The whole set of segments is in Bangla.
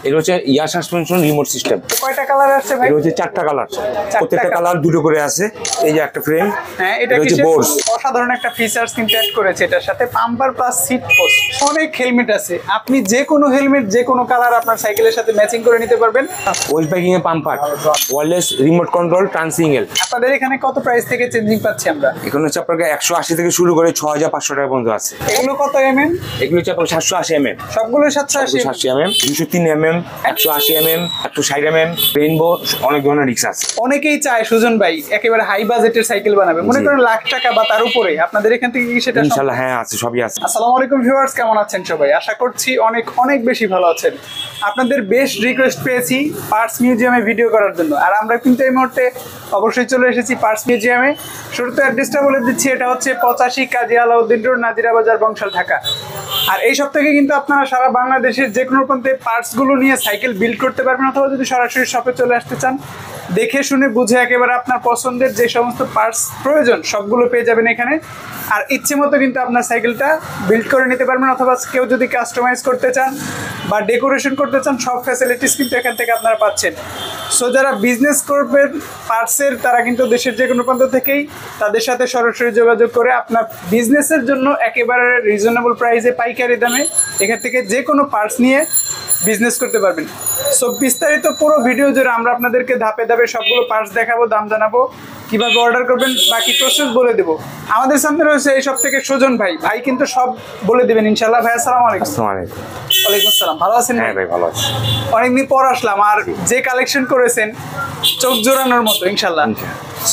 এটা হচ্ছে ইয়ার সাসপেনশন রিমোট সিস্টেম। কয়টা কালার আছে ভাই? এটা হচ্ছে 4টা কালার, প্রত্যেকটা কালার দুটো করে আছে। এই যে একটা ফ্রেম, হ্যাঁ এটা হচ্ছে বোর্স, অসাধারণ একটা ফিচারস কিন্তু অ্যাড করেছে এটার সাথে। পাম্পার প্লাস সিট পোস্ট, অনেক হেলমেট আছে, আপনি যে কোনো হেলমেট যে কোনো কালার আপনার সাইকেলের সাথে ম্যাচিং করে নিতে পারবেন। ওয়েল প্যাকিং এ pumper, wireless remote control, trans single. আপনাদের এখানে কত প্রাইস থেকে চেঞ্জিং পাচ্ছি আমরা? এখানে হচ্ছে আপনার 180 থেকে শুরু করে 6500 টাকা পর্যন্ত আছে। এগুলো কত এমএম? এগুলো হচ্ছে আপনার 780 mm, সবগুলো 780 mm, 203 mm, 180 mm, 160 mm, rainbow, অনেক ধরনের রিক্স আছে। অনেকেই চায় সুজন ভাই একেবারে হাই বাজেটের সাইকেল বানাবে, মনে করেন লাখ টাকা বা তার উপরে, আপনাদের এখান থেকে কি সেটা? ইনশাআল্লাহ হ্যাঁ আছে, সবই আছে। আসসালামু আলাইকুম ভিউয়ার্স, কেমন আছেন সবাই? আশা করছি অনেক অনেক বেশি ভালো আছেন। আপনাদের বেশ রিকোয়েস্ট পেয়েছি পার্টস মিউজিয়ামে ভিডিও করার জন্য, আর আমরা কিন্তু এই মুহূর্তে অবশ্যই চলে এসেছি পার্টস মিউজিয়ামে। শুরুতে অ্যাড্রেসটা বলে দিচ্ছি, এটা হচ্ছে 85 কাজী আলাউদ্দিন রোড, নাজিরা বাজার, বংশাল, ঢাকা। আর এই সপ্তাহে কিন্তু আপনারা সারা বাংলাদেশের যে কোনো প্রান্তে পার্টসগুলো নিয়ে সাইকেল বিল্ড করতে পারবেন, অথবা যদি সরাসরি শপে চলে আসতে চান, দেখে শুনে বুঝে একেবারে আপনার পছন্দের যে সমস্ত পার্টস প্রয়োজন সবগুলো পেয়ে যাবেন এখানে। আর ইচ্ছে মতো কিন্তু আপনার সাইকেলটা বিল্ড করে নিতে পারবেন, অথবা কেউ যদি কাস্টমাইজ করতে চান বা ডেকোরেশন করতে চান, সব ফ্যাসিলিটিস কিন্তু এখান থেকে আপনারা পাচ্ছেন। সো যারা বিজনেস করবেন পার্টসের, তারা কিন্তু দেশের যে কোনো প্রান্ত থেকেই তাদের সাথে সরাসরি যোগাযোগ করে আপনার বিজনেসের জন্য একেবারে রিজনেবল প্রাইসে পাইকারি দামে এখান থেকে যে কোনো পার্টস নিয়ে বিজনেস করতে পারবেন। সো বিস্তারিত পুরো ভিডিও জুড়ে আমরা আপনাদেরকে ধাপে ধাপে সবগুলো পার্টস দেখাবো, দাম জানাবো, কিভাবে অর্ডার করবেন, বাকি প্রসেস বলে দেবো। আমাদের সামনে রয়েছে এই সব থেকে সুজন ভাই, ভাই কিন্তু সব বলে দেবেন ইনশাআল্লাহ। ভাই আসসালামু আলাইকুম। আসসালামু আলাইকুম। ওয়ালাইকুম আসসালাম, ভালো আছেন? হ্যাঁ ভাই ভালো আছি। অনেকদিন পর আসলাম, আর যে কালেকশন করেছেন চোখ জোড়ানোর মতো ইনশাআল্লাহ।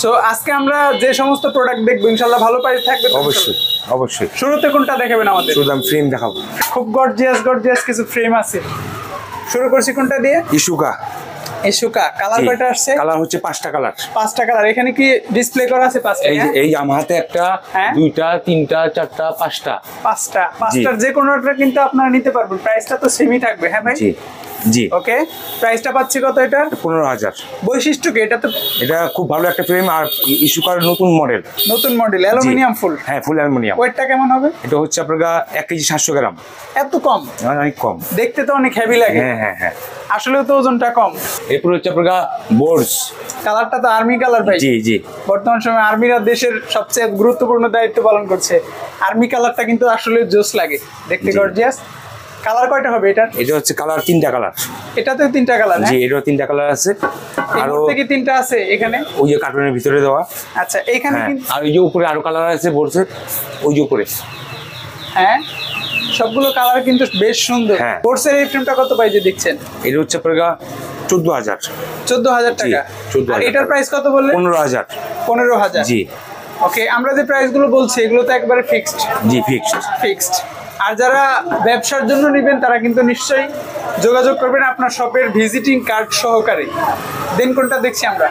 সো আজকে আমরা যে সমস্ত প্রোডাক্ট দেখবো ইনশাআল্লাহ ভালো প্রাইস থাকবে। অবশ্যই অবশ্যই। শুরুতে কোনটা দেখাবেন আমাদের? শুরুতে আমি ফ্রেম দেখাবো। খুব গর্জিয়াস কিছু ফ্রেম আছে। শুরু করছি কোনটা দিয়ে? ইশুকা। ইশুকা কালার কয়টা আসছে? কালার হচ্ছে 5টা কালার। 5টা কালার। এখানে কি ডিসপ্লে করা আছে? 5টা। এই আমার হাতে একটা, দুইটা, তিনটা, চারটা, 5টা। 5টার যে কোনোটা কিন্তু আপনারা নিতে পারবেন। প্রাইসটা তো সেমই থাকবে। হ্যাঁ ভাই? জি জি। ওকে, প্রাইসটা পাচ্ছি কত এটা? 15,000। বৈশিষ্ট্য কি এটা? তো এটা খুব ভালো একটা ফ্রেম, আর ইশুকার নতুন মডেল। অ্যালুমিনিয়াম ফুল? হ্যাঁ ফুল অ্যালুমিনিয়াম। ওয়েটটা কেমন হবে? এটা হচ্ছে আপনার 1 কেজি 700 গ্রাম। এত কম? অনেক কম। দেখতে তো অনেক হেভি লাগে। হ্যাঁ হ্যাঁ হ্যাঁ, আসলে তো ওজনটা কম। এরপর হচ্ছে আপনার বোর্ডস। কালারটা তো আর্মি কালার ভাই। জি জি। বর্তমান সময়ে আর্মিরা দেশের সবচেয়ে গুরুত্বপূর্ণ দায়িত্ব পালন করছে। আর্মি কালারটা কিন্তু আসলে জোস লাগে, দেখতে গর্জিয়াস। কালার কয়টা হবে এটা? এটা হচ্ছে কালার 3টা কালার। এটাতেও 3টা কালার? জি, এটাও 3টা কালার আছে। আর ওর থেকে 3টা আছে এখানে, ওই যে কার্টুনের ভিতরে দেওয়া। আচ্ছা, এখানে কিন্তু আর ওই যে উপরে আরো কালার আছে বোর্ডসের, ওই যে উপরে। হ্যাঁ, সবগুলো কালার কিন্তু বেশ সুন্দর। বোর্ডসের এই ফ্রেমটা কত প্রাইসে দিচ্ছেন? এটা হচ্ছে আপনার 14,000। 14,000 টাকা। আর এটার প্রাইস কত বললেন? 15,000। 15,000। জি। ওকে, আমরা যে প্রাইসগুলো বলছি এগুলো তো একবারে ফিক্সড? জি ফিক্সড। আর যারা ব্যবসার জন্য নেবেন তারা কিন্তু নিশ্চয়ই যোগাযোগ করবেন আপনার শপের ভিজিটিং কার্ড সহকারে। দেন কোনটা দেখছি আমরা?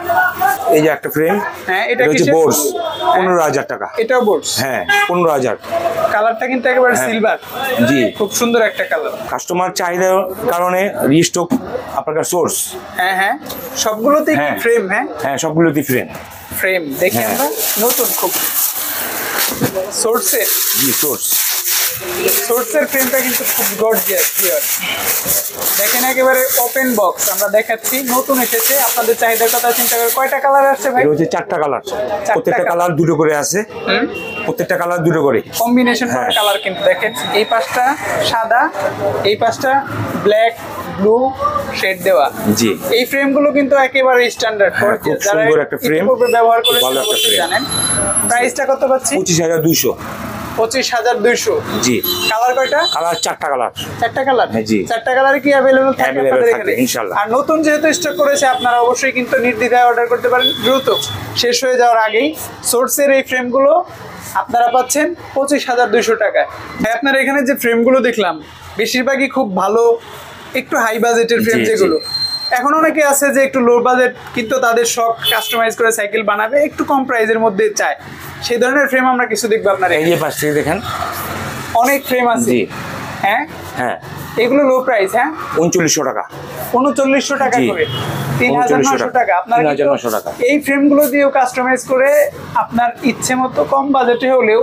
এই যে একটা ফ্রেম। হ্যাঁ, এটা হচ্ছে বোর্ডস, 15,000 টাকা। এটাও বোর্ডস? হ্যাঁ 15,000। কালারটা কিন্তু একেবারে সিলভার। জি, খুব সুন্দর একটা কালার। কাস্টমার চাহিদার কারণে রিস্টক আপনার সোর্স। হ্যাঁ, সবগুলোতেই ফ্রেম? হ্যাঁ সবগুলোতেই ফ্রেম দেখি আমরা। নতুন খুব সোর্সের? জি সোর্সের ফ্রেমটা কিন্তু খুব গর্জিয়াস। দেখেন একেবারে ওপেন বক্স আমরা দেখাচ্ছি, নতুন এসেছে। আপনাদের চাহিদার কথা চিন্তা করে কয়টা কালার আসছে ভাই? এটা হচ্ছে 4টা কালার, প্রত্যেকটা কালার দুটো করে আছে। প্রত্যেকটা কালার দুটো করে কম্বিনেশন করা কালার কিন্তু। দেখেন এই পাশটা সাদা, এই পাশটা ব্ল্যাক ব্লু শেড দেওয়া। জি, এই ফ্রেমগুলো কিন্তু একেবারে স্ট্যান্ডার্ড। খুব সুন্দর একটা ফ্রেম, ব্যবহার করে ভালো একটা ফ্রেম। জানেন প্রাইসটা কত পাচ্ছি? 25,200। 25,200। জি। কালার কয়টা? কালার 4টা কালার। 4টা কালার? জি। 4টা কালারে কি अवेलेबल থাকে আপনাদের এখানে? ইনশাআল্লাহ। আর নতুন যেহেতু স্টক করেছে আপনারা অবশ্যই কিন্তু নির্দ্বিধায় অর্ডার করতে পারেন দ্রুত, শেষ হয়ে যাওয়ার আগেই। সোর্সের এই ফ্রেমগুলো আপনারা পাচ্ছেন 25,200 টাকায়। আপনারা এখানে যে ফ্রেমগুলো দেখলাম বেশিরভাগই খুব ভালো, একটু হাই বাজেটের ফ্রেম যেগুলো। এখন অনেকে আছে যে একটু লো বাজেট কিন্তু তাদের শখ কাস্টমাইজ করে সাইকেল বানাবে, একটু কম প্রাইসের মধ্যে চায়, সেই ধরনের ফ্রেম আমরা কিছু দেখবো আপনারা। এই যে পাশ থেকে দেখেন অনেক ফ্রেম আছে। হ্যাঁ হ্যাঁ, এগুলো লো প্রাইস? হ্যাঁ, 3900 টাকা। 3900 টাকা করে, 3,900 টাকা। আপনারা এই ফ্রেমগুলো দিয়েও কাস্টমাইজ করে আপনার ইচ্ছে মতো কম বাজেটে হলেও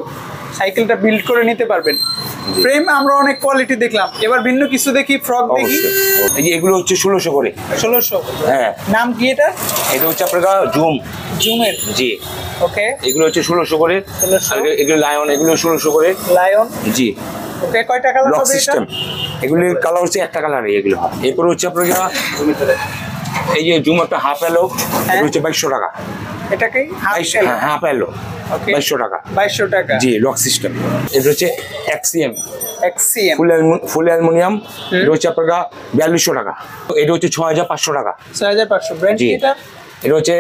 সাইকেলটা বিল্ড করে নিতে পারবেন। ফ্রেম আমরা অনেক কোয়ালিটি দেখলাম, এবার ভিন্ন কিছু দেখি, ফ্রক দেখি। এই যে এগুলো হচ্ছে 1600 করে। 1600? হ্যাঁ। নাম কি এটা? এটা হচ্ছে আপনার জুম। জুমের? জি। ওকে। এগুলো হচ্ছে 1600 করে। 1600। এগুলো লায়ন, এগুলো 1600 করে। লায়ন? জি। ওকে, কয়টা কালার লক হবে এটা? সিস্টেম। এগুলো কালার হচ্ছে একটা কালারই এগুলো। এরপর হচ্ছে আপনার এই যে জুম একটা হাফ এলো, এটা হচ্ছে 2200 টাকা। এটা কি হাফ এলো? 2200 টাকা। 2200 টাকা। জি, লক সিস্টেম। এটা হচ্ছে এক্সিএম। এক্সিএম ফুল অ্যালুমিনিয়াম। এটা হচ্ছে আপনার 4200 টাকা। এটা হচ্ছে 6500 টাকা। 6500। ব্র্যান্ড কি এটা? এটা হচ্ছে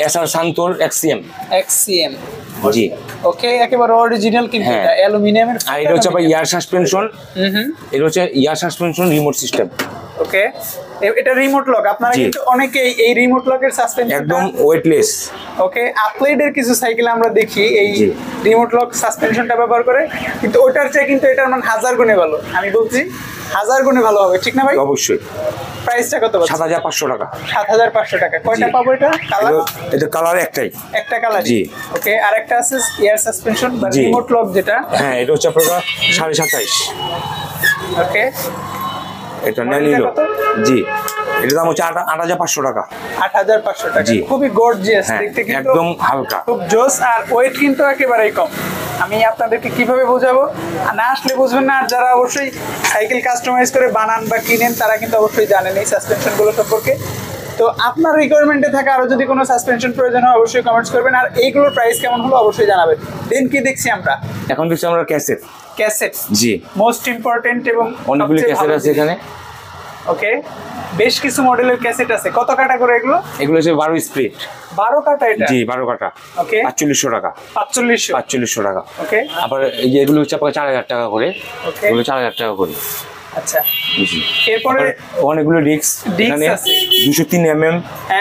এসআর সান্তোর এক্সিএম। এক্সিএম। জি। ওকে, একেবারে অরিজিনাল কিন্তু এটা অ্যালুমিনিয়ামের। আর এটা হচ্ছে আপনার ইয়ার সাসপেনশন। এটা হচ্ছে ইয়ার সাসপেনশন রিমোট সিস্টেম। ওকে, এটা রিমোট লক। আপনারা কিন্তু অনেকেই এই রিমোট লকের সাসপেনশন একদম ওয়েটলেস। ওকে, আপগ্রেডের কিছু সাইকেল আমরা দেখি এই রিমোট লক সাসপেনশনটা ব্যবহার করে, কিন্তু ওটার চেয়ে কিন্তু এটার মান 1000 গুণে ভালো। আমি বলছি 1000 গুণে ভালো হবে, ঠিক না ভাই? অবশ্যই। প্রাইসটা কত? 7500 টাকা। 7500 টাকা। কয়টা পাবো এটা? কালার? এটা কালার একটাই। একটা কালার? জি। ওকে, আরেকটা আছে এয়ার সাসপেনশন বা রিমোট লক যেটা। হ্যাঁ, এটা হচ্ছে আপনার 27.5। ওকে, এটা ন্যানিলো। জি। এটার দাম হচ্ছে 8500 টাকা। 8500 টাকা। খুবই গর্জিয়াস দেখতে, কিন্তু একদম হালকা, খুব জোস। আর ওয়েট কিন্তু একেবারেই কম। আমি আপনাদেরকে কিভাবে বোঝাবো, না আসলে বুঝবেন না। আর যারা অবশ্যই সাইকেল কাস্টমাইজ করে বানান বা কিনেন, তারা কিন্তু অবশ্যই জানেন এই সাসপেনশনগুলো সম্পর্কে। তো আপনার রিকোয়ারমেন্টে থাকা আরো যদি কোনো সাসপেনশন প্রয়োজন হয়, অবশ্যই কমেন্টস করবেন। আর এইগুলোর প্রাইস কেমন হলো অবশ্যই জানাবেন। দেন কি দেখছি আমরা? এখন দেখছি আমরা ক্যাসেট। ক্যাসেট? জি। মোস্ট ইম্পর্টেন্ট এবং অনেকগুলো ক্যাসেট আছে এখানে। ওকে, বেশ কিছু মডেলের ক্যাসেট আছে। কত কাটা করে এগুলো? এগুলো হচ্ছে 12 স্প্লিট। 12 কাটা এটা? জি, 12 কাটা। ওকে, 4500 টাকা। 4500 টাকা। ওকে। আবার এই যে এগুলো হচ্ছে আপনার 4000 টাকা করে। এগুলো 4000 টাকা করে। আচ্ছা, জি। এরপরে অনেকগুলো ডিস্ক এখানে আছে 203 mm,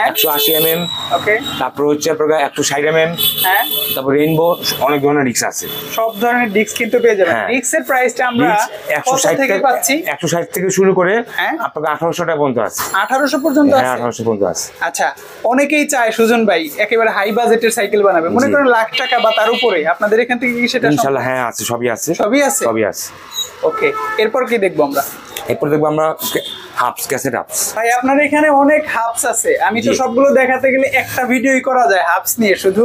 180 mm। ওকে। তারপর হচ্ছে আপনার 160 mm। হ্যাঁ। তারপর রেইনবো, অনেক ধরনের ডিস্ক আছে। সব ধরনের ডিস্ক কিন্তু পেয়ে যাবেন। ডিস্কের প্রাইসটা আমরা 160 থেকে পাচ্ছি। 160 থেকে শুরু করে আপনার 1800 টাকা পর্যন্ত আছে। 1800 পর্যন্ত আছে? 1800 পর্যন্ত আছে। আচ্ছা, অনেকেই চায় সুজন ভাই একেবারে হাই বাজেটের সাইকেল বানাবে, মনে করেন লাখ টাকা বা তার উপরে। আপনাদের এখান থেকে কি সেটা? ইনশাআল্লাহ হ্যাঁ আছে, সবই আছে। সবই আছে? সবই আছে। ওকে, এরপর কি দেখবো আমরা? এরপর দেখবো আমরা হাবস, ক্যাসেট হাবস। ভাই আপনার এখানে অনেক হাবস আছে। আমি তো সবগুলো দেখাতে গেলে একটা ভিডিওই করা যায় হাবস নিয়ে শুধু।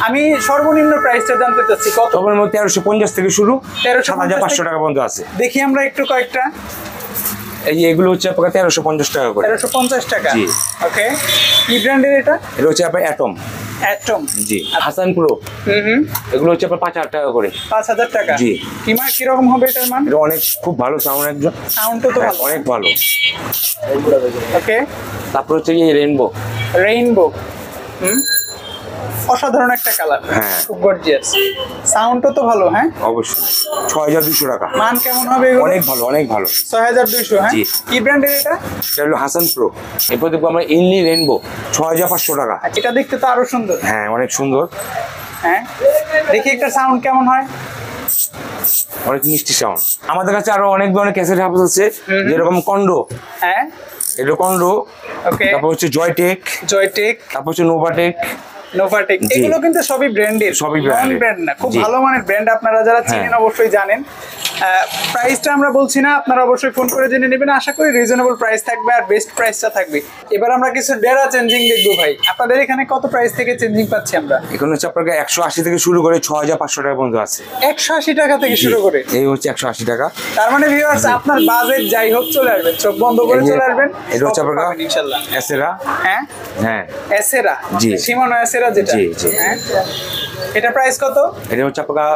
আমি সর্বনিম্ন প্রাইসটা জানতে চাচ্ছি কত? সর্বনিম্ন 1350 থেকে শুরু, 7500 টাকা পর্যন্ত আছে। দেখি আমরা একটু কয়েকটা। এই যে এগুলো হচ্ছে আপনার 1350 টাকা করে। 1350 টাকা। জি। ওকে, কি ব্র্যান্ডের এটা? এটা হচ্ছে আপনার অ্যাটম। অ্যাটম? জি। হাসান প্রো। এগুলো হচ্ছে আপনার 5000 টাকা করে। 5000 টাকা? জি। কি রকম হবে এটার মান? এটা অনেক খুব ভালো সাউন্ড, একজন সাউন্ডটা তো ভালো, অনেক ভালো। ওকে। তারপর হচ্ছে এই রেইনবো। রেইনবো, অসাধারণ একটা কালার। হ্যাঁ, খুব গর্জিয়াস। সাউন্ডটা তো ভালো। হ্যাঁ, অবশ্যই। 6200 টাকা। মান কেমন হবে এগুলো? অনেক ভালো, অনেক ভালো। 6200? হ্যাঁ। কি ব্র্যান্ডের এটা? এটা হলো হাসান প্রো। এরপর দেখবো আমরা ইনলি রেইনবো, 6500 টাকা। এটা দেখতে তো আরো সুন্দর। হ্যাঁ, অনেক সুন্দর। হ্যাঁ, দেখি একটা সাউন্ড কেমন হয়। অনেক মিষ্টি সাউন্ড। আমাদের কাছে আরো অনেক ধরনের ক্যাসেট হাউস আছে, যেরকম কন্ডো। হ্যাঁ, এটা কন্ডো। ওকে। তারপর হচ্ছে জয়টেক। তারপর হচ্ছে নোভাটেক। নোভাটেক, এগুলো কিন্তু সবই ব্র্যান্ডের, সবই ব্র্যান্ড না, খুব ভালো মানের ব্র্যান্ড। আপনারা যারা চিনেন অবশ্যই জানেন। প্রাইসটা আমরা বলছি না, আপনারা অবশ্যই ফোন করে জেনে নেবেন। আশা করি রিজনেবল প্রাইস থাকবে আর বেস্ট প্রাইসটা থাকবে। এবার আমরা কিছু ডেরা চেঞ্জিং দেখবো ভাই। আপনাদের এখানে কত প্রাইস থেকে চেঞ্জিং পাচ্ছি আমরা? এখানে হচ্ছে আপনার 180 থেকে শুরু করে 6500 টাকা পর্যন্ত আছে। 180 টাকা থেকে শুরু করে? এই হচ্ছে 180 টাকা। তার মানে ভিউয়ার্স, আপনার বাজেট যাই হোক চলে আসবেন, চোখ বন্ধ করে চলে আসবেন। এটা হচ্ছে আপনার ইনশাআল্লাহ এসেরা। হ্যাঁ হ্যাঁ, এসেরা। জি, সীমানো এসেরা যেটা। জি জি। হ্যাঁ, এটা প্রাইস কত? এটা হচ্ছে আপনার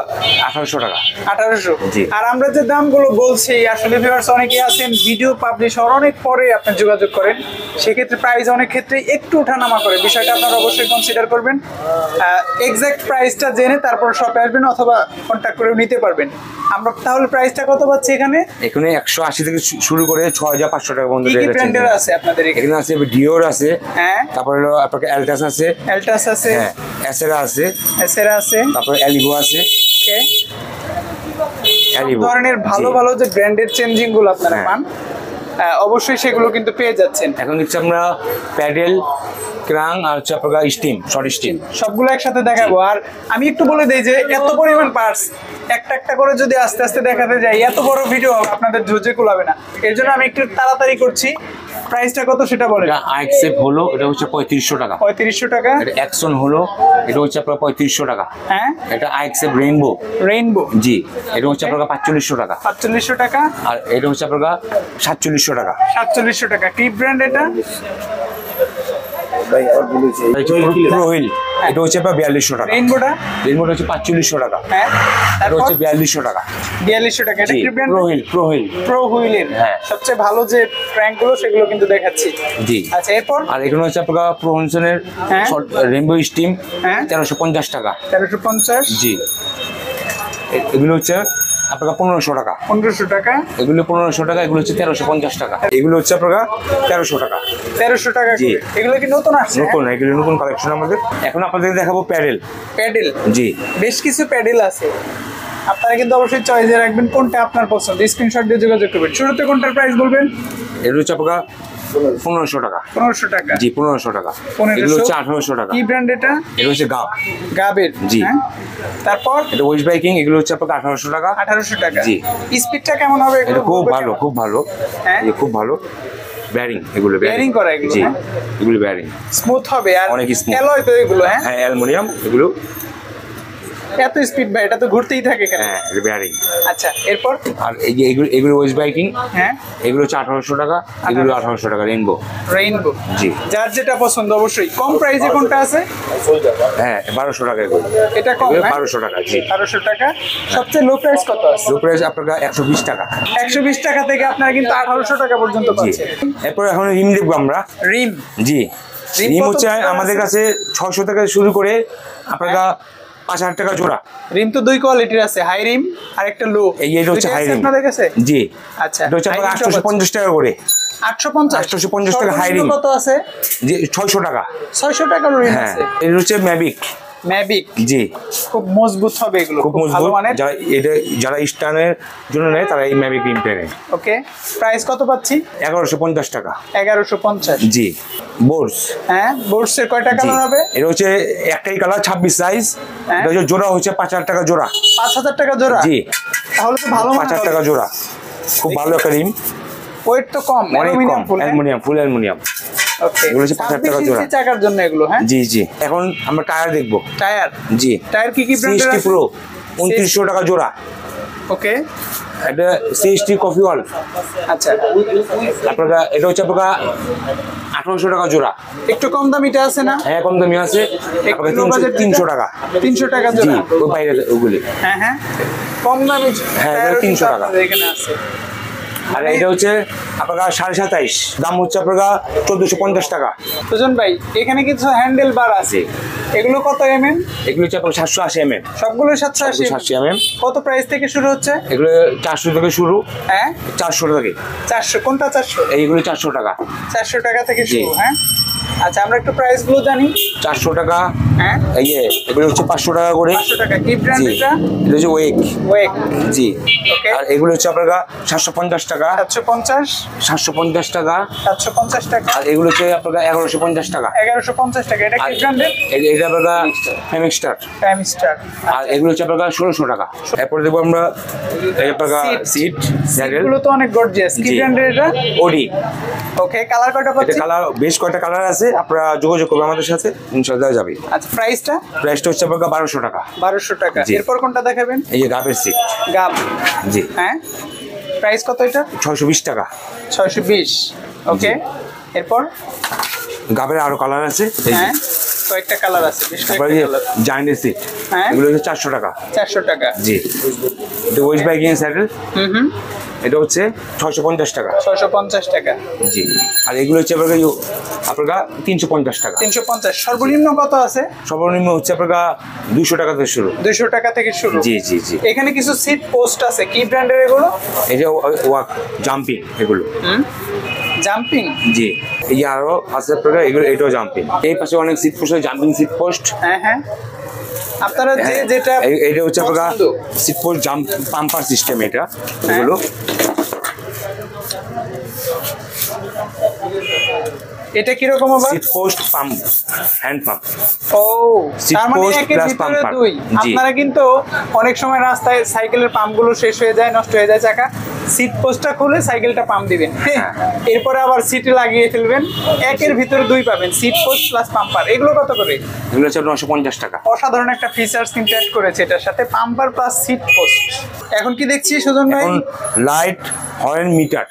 1800 টাকা। 1800? জি। আর আমরা যে দামগুলো বলছি, আসলে ভিউয়ার্স অনেকেই আছেন ভিডিও পাবলিশ হওয়ার অনেক পরে আপনি যোগাযোগ করেন, সেক্ষেত্রে প্রাইস অনেক ক্ষেত্রে একটু ওঠানামা করে। বিষয়টা আপনারা অবশ্যই কনসিডার করবেন। এক্সাক্ট প্রাইসটা জেনে তারপর শপে আসবেন অথবা কন্ট্যাক্ট করেও নিতে পারবেন। আমরা তাহলে প্রাইসটা কত পাচ্ছি এখানে? এখানে 180 থেকে শুরু করে 6500 টাকা পর্যন্ত। কি ব্র্যান্ডের আছে আপনাদের এখানে? আছে ডিওর আছে। হ্যাঁ। তারপর হলো আপনার অ্যালটাস আছে। অ্যালটাস আছে। হ্যাঁ, এসেরা আছে। এসেরা আছে। তারপর অ্যালিভো আছে। ওকে, অ্যালিভো ধরনের ভালো ভালো যে ব্র্যান্ডের চেঞ্জিং গুলো আপনারা পান। অবশ্যই সেগুলো কিন্তু পেয়ে যাচ্ছেন। এখন হচ্ছে আমরা প্যাডেল, ক্রাং আর হচ্ছে আপনার স্টিম, শর্ট স্টিম সবগুলো একসাথে দেখাবো। আর আমি একটু বলে দেই যে এত পরিমাণ পার্টস একটা একটা করে যদি আস্তে আস্তে দেখাতে যাই এত বড় ভিডিও আপনাদের ধৈর্য কুলাবে না, এর জন্য আমি একটু তাড়াতাড়ি করছি। প্রাইসটা কত সেটা বলেন। এটা আইএক্সএফ হলো, এটা হচ্ছে 3500 টাকা। 3500 টাকা। এটা অ্যাকশন হলো, এটা হচ্ছে আপনার 3500 টাকা। হ্যাঁ, এটা আইএক্সএফ রেইনবো। রেইনবো, জি, এটা হচ্ছে আপনার 4500 টাকা। 4500 টাকা। আর এটা হচ্ছে আপনার 4700 টাকা। 4700 টাকা। কি ব্র্যান্ড এটা? প্রোহিল, এটা হচ্ছে আপনার 4200 টাকা। রেইনবোটা? রেইনবোটা হচ্ছে 4500 টাকা। হ্যাঁ, এটা হচ্ছে 4200 টাকা। 4200 টাকা। এটা কি ব্র্যান্ড? প্রোহিল। প্রো হুইলের হ্যাঁ, সবচেয়ে ভালো যে ক্র্যাঙ্ক গুলো সেগুলো কিন্তু দেখাচ্ছি। জি। আচ্ছা, এরপর? আর এখানে হচ্ছে আপনার প্রোহনসনের রেইনবো স্টিম 1350 টাকা। 1350। জি। এগুলো হচ্ছে আপনার 1500 টাকা। 1500 টাকা। এগুলো 1500 টাকা, এগুলো হচ্ছে 1350 টাকা। এগুলো হচ্ছে আপনার 1300 টাকা। 1300 টাকা। জি। এগুলো কি নতুন আসছে? নতুন, এগুলো নতুন কালেকশন আমাদের। এখন আপনাদের দেখাবো প্যাডেল। প্যাডেল? জি, বেশ কিছু প্যাডেল আছে, আপনারা কিন্তু অবশ্যই চয়েসে রাখবেন কোনটা আপনার পছন্দ, স্ক্রিনশট দিয়ে যোগাযোগ করবেন। শুরুতে কোনটার প্রাইস বলবেন? এগুলো হচ্ছে আপনার 1500 টাকা। 1500 টাকা। জি, 1500 টাকা। এগুলো হচ্ছে 1800 টাকা। কি ব্র্যান্ড এটা? এটা হচ্ছে গাব। গাবের? জি। তারপর? এটা ওয়েস্ট বাইকিং, এগুলো হচ্ছে আপনার 1800 টাকা। 1800 টাকা। জি। স্পিডটা কেমন হবে? এটা খুব ভালো, খুব ভালো। হ্যাঁ, খুব ভালো। ব্যারিং, এগুলো ব্যারিং করা এগুলো। জি, এগুলো ব্যারিং। স্মুথ হবে আর অনেক স্মুথ। অ্যালয় তো এগুলো। হ্যাঁ, হ্যাঁ, অ্যালুমিনিয়াম এগুলো। এত স্পিড ভাই, এটা তো ঘুরতেই থাকে কেন? হ্যাঁ, এটা ব্যারিং। আচ্ছা, এরপর? আর এই যে এগুলো ওয়েস্ট বাইকিং। হ্যাঁ, এগুলো হচ্ছে 1800 টাকা, এগুলো 1800 টাকা। রেইনবো। রেইনবো। জি। যার যেটা পছন্দ অবশ্যই। কম প্রাইসে কোনটা আছে? হ্যাঁ, 1200 টাকা এগুলো। এটা কম? 1200 টাকা। জি, 1200 টাকা। সবচেয়ে লো প্রাইস কত আছে? লো প্রাইস আপনার 120 টাকা। 120 টাকা থেকে আপনারা কিন্তু 1800 টাকা পর্যন্ত জি। পাচ্ছেন। এরপর এখন রিম দেখবো আমরা। রিম? জি। রিম রিম কত হচ্ছে টাকা আমাদের আছে? কাছে 600 টাকা শুরু করে আপনার 5000 টাকা জোড়া। রিম তো দুই কোয়ালিটির আছে, হাই রিম আর একটা লো। এটা হচ্ছে হাই রিম আপনাদের কাছে? জি। আচ্ছা, এটা হচ্ছে আপনার 850 টাকা করে। 850 টাকা হাই রিম। কত আছে? জি, 600 টাকা। 600 টাকার রিম হ্যাঁ, আছে। এটা হচ্ছে ম্যাভিক। ম্যাভিক? জি, খুব মজবুত হবে এগুলো, খুব ভালো মজবুত। মানের। যারা স্টানের জন্য নেয় তারা এই ম্যাভিক রিমটা নেয়। ওকে, প্রাইস কত পাচ্ছি? 1150 টাকা। 1150। জি। বোর্স। হ্যাঁ, বোর্ডসের কয়টা কালার হবে? এটা হচ্ছে একটাই কালার, 26 সাইজ। হ্যাঁ। এটা হচ্ছে জোড়া হচ্ছে 5000 টাকা জোড়া। 5000 টাকা জোড়া? জি। তাহলে তো ভালো। 5000 টাকা জোড়া, খুব ভালো একটা রিম। ওয়েট তো কম, অনেক কম। Aluminium full. Aluminium, full aluminium. Okay, এগুলো হচ্ছে 5000 টাকা জোড়া। চাকার জন্য এগুলো। হ্যাঁ, জি জি। এখন আমরা টায়ার দেখবো। টায়ার? জি। টায়ার কি কি ব্র্যান্ডের সিএসটি আছে? প্রো 2900 টাকা জোড়া। ওকে, এটা সিএসটি কফি ওয়াল। আচ্ছা। আপনার এটা হচ্ছে আপনার 1800 টাকা জোড়া। একটু কম দামিটা আছে না? হ্যাঁ, কম দামি আছে। আপনার 300 টাকা। 300 টাকা জি, জোড়া? ওই বাইরে ওগুলি। হ্যাঁ হ্যাঁ, কম দামি। হ্যাঁ, টায়ারও 300 কিন্তু টাকা। আপনাদের এখানে আছে। আর এটা হচ্ছে আপনার 27.5, দাম হচ্ছে আপনার 1450 টাকা। সুজন ভাই, এখানে কিছু হ্যান্ডেল বার আছে, এগুলো কত এমএম? এগুলো হচ্ছে আপনার 780 mm। সবগুলো 780? 780 mm। কত প্রাইস থেকে শুরু হচ্ছে? এগুলো 400 থেকে শুরু। হ্যাঁ, 400 থেকে। 400? কোনটা 400? এইগুলো 400 টাকা। 400 টাকা থেকে জি। শুরু। হ্যাঁ, আচ্ছা, আমরা একটু প্রাইস গুলো জানি। 400 টাকা। হ্যাঁ, এই যে এগুলো হচ্ছে 500 টাকা করে। 500 টাকা। কি ব্র্যান্ড জি, এটা? এটা হচ্ছে ওয়েক। ওয়েক? জি। ওকে। আর এগুলো হচ্ছে আপনার 750 টাকা। 750? 750 টাকা। 750 টাকা। আর এগুলো হচ্ছে আপনার 1150 টাকা। 1150 টাকা। এটা কি ব্র্যান্ডের? এটা আপনার ফেমিক স্টার। Time star. আর এগুলো হচ্ছে আপনার 1600 টাকা। এরপর দেখবো আমরা এই আপনার সিট স্যাডেল। এগুলো তো অনেক গর্জিয়াস। কি জি। ব্র্যান্ডের এটা? ওডি। ওকে, কালার কয়টা এটা পাচ্ছি? কালার বেশ কয়টা কালার আছে, আপনারা যোগাযোগ করবেন আমাদের সাথে, ইনশাআল্লাহ দেওয়া যাবে। আচ্ছা, প্রাইসটা? প্রাইসটা হচ্ছে আপনার 1200 টাকা। 1200 টাকা। জি। এরপর কোনটা দেখাবেন? এই যে গাবের সিট। গাব? জি। হ্যাঁ, প্রাইস কত এটা? 620 টাকা। 620। ওকে, এরপর? গাবের আরো কালার আছে। এই যে। হ্যাঁ, কয়েকটা কালার আছে, বেশ তারপরে কয়েকটা যে কালার। জায়ান্টের সিট। হ্যাঁ। এগুলো হচ্ছে 400 টাকা। 400 টাকা। জি। এটা ওয়েস্ট বাইকিং স্যাডেল। হুম, এটা হচ্ছে 650 টাকা। 650 টাকা। জি। আর এগুলো হচ্ছে আপনার 350 টাকা। 350। সর্বনিম্ন কত আছে? সর্বনিম্ন হচ্ছে আপনার 200 টাকা থেকে শুরু। 200 টাকা থেকে শুরু। জি জি জি। এখানে কিছু সিট পোস্ট আছে, কি ব্র্যান্ডের এগুলো? এই যে ওয়াক জাম্পিং এগুলো। জাম্পিং? জি। এই যে আরো আছে আপনার এগুলো, এটাও জাম্পিং। এই পাশে অনেক seat post, jumping seat post. হ্যাঁ হ্যাঁ, আপনারা যেটা এটা হচ্ছে আপনার পছন্দ। Seat post jump pumper system, এটা এগুলো। এটা কি রকম আবার? Seat post pump, hand pump. ও, Seat তার মানে post একের plus ভিতরে pumper। দুই। জি। আপনারা কিন্তু অনেক সময় রাস্তায় সাইকেলের পাম্পগুলো শেষ হয়ে যায়, নষ্ট হয়ে যায় চাকা, সিট পোস্টটা খুলে সাইকেলটা পাম্প দিবেন, হ্যাঁ, এরপরে আবার সিটে লাগিয়ে ফেলবেন। একের ভিতরে দুই পাবেন, সিট পোস্ট প্লাস পাম্পার। এগুলো কত করে? এগুলো হচ্ছে 950 টাকা। অসাধারণ একটা ফিচার্স কিন্তু অ্যাড করেছে এটার সাথে, পাম্পার প্লাস সিট পোস্ট। এখন কি দেখছি সুজন ভাই? এখন লাইট, হর্ন, মিটার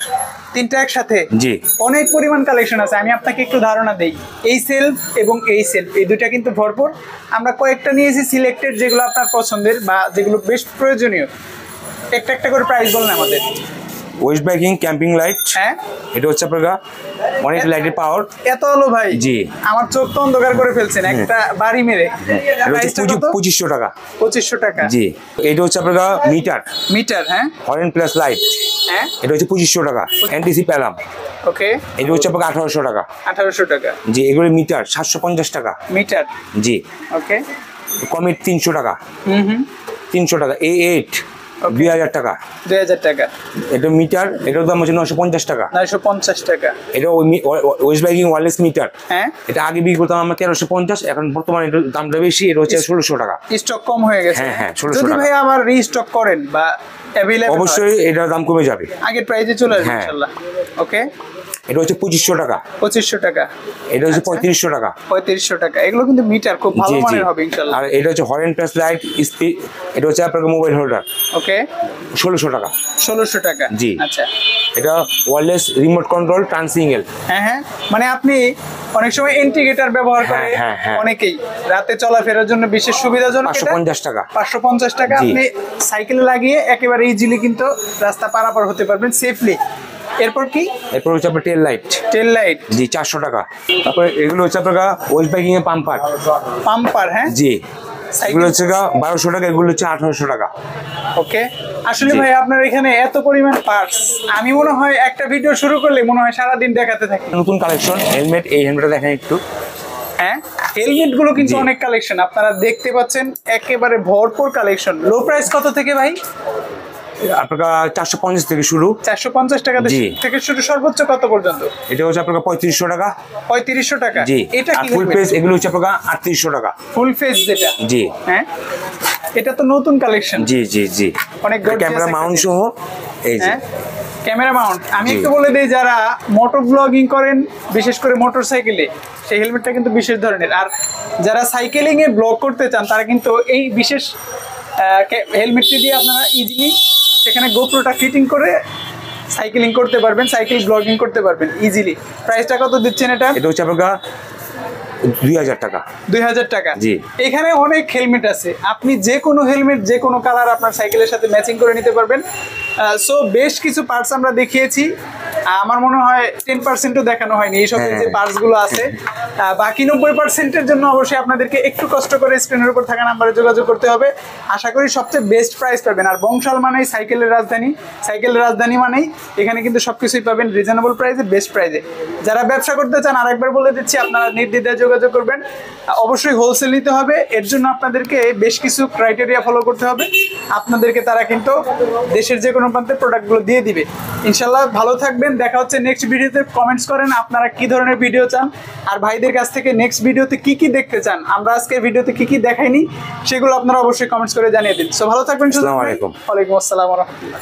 তিনটা একসাথে। জি। অনেক পরিমাণ কালেকশন আছে, আমি আপনাকে একটু ধারণা দেই। এই সেলফ এবং এই সেলফ, এই দুইটা কিন্তু ভরপুর। আমরা কয়েকটা নিয়েছি সিলেক্টেড, যেগুলো আপনার পছন্দের বা যেগুলো বেশ প্রয়োজনীয়। একটা একটা করে প্রাইস বলেন আমাদের। ওয়েস্ট বাইকিং ক্যাম্পিং লাইট, হ্যাঁ, এটা হচ্ছে আপনার অনেক লাইটের পাওয়ার। এত হলো ভাই? জি। আমার চোখ তো অন্ধকার করে ফেলছেন একটা বাড়ি মেরে। এটা হচ্ছে প্রাইসটা কত? 2500 টাকা। 2500 টাকা। জি। এটা হচ্ছে আপনার মিটার, মিটার, হ্যাঁ হর্ন প্লাস লাইট, হ্যাঁ, এটা হচ্ছে 2500 টাকা। এনটিসি প্যালাম, ওকে, এটা হচ্ছে আপনার 1800 টাকা। 1800 টাকা। জি। এগুলো মিটার 750 টাকা। মিটার, জি। ওকে। কমিট 300 টাকা। হুম, 300 টাকা। A8 2000 টাকা। 2000 টাকা। এটা মিটার, এটার দাম হচ্ছে 950 টাকা। 950 টাকা। এটা ওয়েস্ট বাইকিং ওয়্যারলেস মিটার। হ্যাঁ, এটা আগে বিক্রি করতাম আমরা 1350, এখন বর্তমানে এটার দামটা বেশি, এটা হচ্ছে 1600 টাকা। স্টক কম হয়ে গেছে। হ্যাঁ, হ্যাঁ, 1600 যদি টাকা। ভাই আবার রিস্টক করেন বা অ্যাভেলেবল অবশ্যই এটার দাম কমে যাবে, আগের প্রাইসে চলে আসবে হ্যাঁ। ইনশাআল্লাহ। ওকে, এটা হচ্ছে 2500 টাকা। 2500 টাকা। এটা হচ্ছে আচ্ছা। 3500 টাকা। 3500 টাকা। এগুলো কিন্তু মিটার খুব ভালো জি, জি। মানের হবে ইনশাআল্লাহ। আর এটা হচ্ছে হর্ন প্লাস লাইট স্পিড, এটা হচ্ছে আপনার মোবাইল হোল্ডার, ওকে, 1600 টাকা। 1600 টাকা। জি। আচ্ছা, এটা wireless remote control turn single. হ্যাঁ হ্যাঁ, মানে আপনি অনেক সময় ইন্ডিকেটর ব্যবহার করে হ্যাঁ, হ্যাঁ, হ্যাঁ। অনেকেই রাতে চলাফেরার জন্য বিশেষ সুবিধাজনক। 550 টাকা। 550 টাকা। জি। আপনি সাইকেলে লাগিয়ে একেবারে ইজিলি কিন্তু রাস্তা পারাপার হতে পারবেন সেফলি। এরপর কি? এরপর হচ্ছে আপনার টেল লাইট। টেল লাইট। জি, 400 টাকা। তারপরে এগুলো হচ্ছে আপনার ওয়েস্ট বাইকিং এর পাম্পার। পাম্পার, হ্যাঁ। জি। সাইকেল- এগুলো হচ্ছে 1200 টাকা, এগুলো হচ্ছে 1800 টাকা। ওকে। আসলে জি। ভাই আপনার এখানে এত পরিমাণ পার্টস, আমি মনে হয় একটা ভিডিও শুরু করলে মনে হয় সারাদিন দেখাতে থাকি। নতুন কালেকশন হেলমেট, এই হেলমেটটা দেখেন একটু। হ্যাঁ, হেলমেট গুলো কিন্তু জি। অনেক কালেকশন আপনারা দেখতে পাচ্ছেন, একেবারে ভরপুর কালেকশন। লো প্রাইস কত থেকে ভাই? আপনার 450 থেকে শুরু। 450 টাকা জি। থেকে শুরু, সর্বোচ্চ কত পর্যন্ত? এটা হচ্ছে আপনার 3500 টাকা। 3500 টাকা। জি। এটা আর কি ফুল পেজ এগুলো হচ্ছে আপনার 3800 টাকা। ফুল ফেস যেটা? জি। হ্যাঁ, এটা তো নতুন কালেকশন। জি, জি, জি। অনেক gorgeous ক্যামেরা একটা মাউন্ট জিনিস। সহ এই যে। হ্যাঁ, ক্যামেরা মাউন্ট। আমি জি। একটু বলে দেই, যারা মোটর ব্লগিং করেন বিশেষ করে মোটর সাইকেলে, সেই হেলমেটটা কিন্তু বিশেষ ধরনের। আর যারা সাইকেলিং এ ব্লগ করতে চান তারা কিন্তু এই বিশেষ হেলমেটটি দিয়ে আপনারা ইজিলি সেখানে গোপ্রোটা ফিটিং করে সাইকেলিং করতে পারবেন, সাইকেল ব্লগিং করতে পারবেন ইজিলি। প্রাইসটা কত দিচ্ছেন এটা? এটা হচ্ছে আপনার 2000 টাকা। 2000 টাকা। জি। এখানে অনেক হেলমেট আছে, আপনি যে কোনো হেলমেট যে কোনো কালার আপনার সাইকেলের সাথে ম্যাচিং করে নিতে পারবেন। সো বেশ কিছু পার্টস আমরা দেখিয়েছি, আমার মনে হয় 10%ও দেখানো হয়নি এইসব যে হ্যাঁ। পার্টস গুলো আছে। বাকি 90%-এর জন্য অবশ্যই আপনাদেরকে একটু কষ্ট করে স্ক্রিনের উপর থাকা নাম্বারে যোগাযোগ করতে হবে। আশা করি সবচেয়ে বেস্ট প্রাইস পাবেন। আর বংশাল মানেই সাইকেলের রাজধানী, সাইকেলের রাজধানী মানেই এখানে কিন্তু সবকিছুই পাবেন রিজনেবল প্রাইসে, বেস্ট প্রাইসে। যারা ব্যবসা করতে চান, আরেকবার বলে দিচ্ছি, আপনারা নির্দ্বিধায় যোগাযোগ করবেন। অবশ্যই হোলসেল নিতে হবে, এর জন্য আপনাদেরকে বেশ কিছু ক্রাইটেরিয়া ফলো করতে হবে। আপনাদেরকে তারা কিন্তু দেশের যে কোনো প্রান্তে প্রোডাক্টগুলো দিয়ে দিবে। ইনশাল্লাহ ভালো থাকবেন, দেখা হচ্ছে নেক্সট ভিডিওতে। কমেন্টস করেন আপনারা কি ধরনের ভিডিও চান, আর ভাইদের কাছ থেকে নেক্সট ভিডিওতে কি কি দেখতে চান, আমরা আজকে ভিডিওতে কি কি দেখাইনি সেগুলো আপনারা অবশ্যই কমেন্টস করে জানিয়ে দিন। সো ভালো থাকবেন। আসসালামু আলাইকুম। ওয়ালাইকুম আসসালাম ওয়া রাহমাতুল্লাহ।